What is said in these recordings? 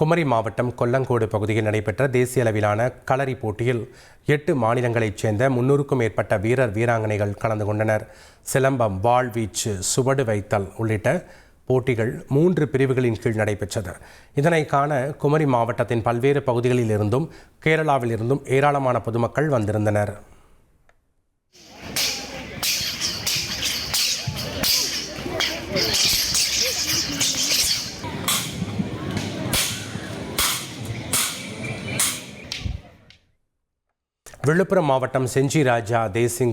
குமரி மாவட்டம் கொல்லங்கோடு பகுதியில் நடைபெற்ற தேசிய அளவிலான களரி போட்டியில் 8 மாநிலங்களைச் சேர்ந்த 300க்கும் மேற்பட்ட வீரர் வீராங்கனைகள் கலந்து கொண்டனர். சிலம்பம், வாழ்வீச்சு, சுவடு வைத்தல் உள்ளிட்ட போட்டிகள் 3 பிரிவுகளின் கீழ் நடைபெற்றது. இதனை காண குமரி மாவட்டத்தின் பல்வேறு பகுதிகளில் இருந்தும் கேரளாவில் இருந்தும் ஏராளமான பொதுமக்கள் வந்திருந்தனர். விழுப்புரம் மாவட்டம் செஞ்சி ராஜா தேசிங்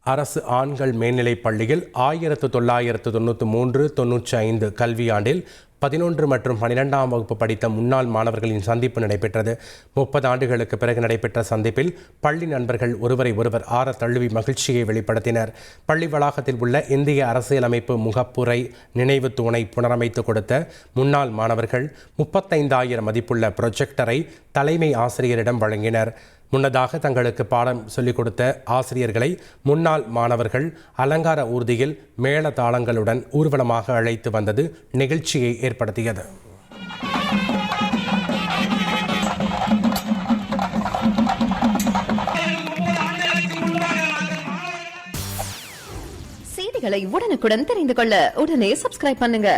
அரசு ஆண்கள் மேல்நிலைப் பள்ளியில் 1993-95 கல்வியாண்டில் 11 மற்றும் 12ஆம் வகுப்பு படித்த முன்னாள் மாணவர்களின் சந்திப்பு நடைபெற்றது. 30 ஆண்டுகளுக்கு பிறகு நடைபெற்ற சந்திப்பில் பள்ளி நண்பர்கள் ஒருவரை ஒருவர் ஆற தழுவி மகிழ்ச்சியை வெளிப்படுத்தினர். பள்ளி வளாகத்தில் உள்ள இந்திய அரசியலமைப்பு முகப்புரை நினைவு தூணை புனரமைத்து கொடுத்த முன்னாள் மாணவர்கள் 35,000 மதிப்புள்ள புரொஜெக்டரை தலைமை ஆசிரியரிடம் வழங்கினர். முன்னதாக தங்களுக்கு பாடம் சொல்லிக் கொடுத்த ஆசிரியர்களை முன்னாள் மாணவர்கள் அலங்கார ஊர்தியில் மேள தாளங்களுடன் ஊர்வலமாக அழைத்து வந்தது நிகழ்ச்சியை ஏற்படுத்தியது. செய்திகளை உடனுக்குடன் தெரிந்து கொள்ள உடனே சப்ஸ்கிரைப் பண்ணுங்க.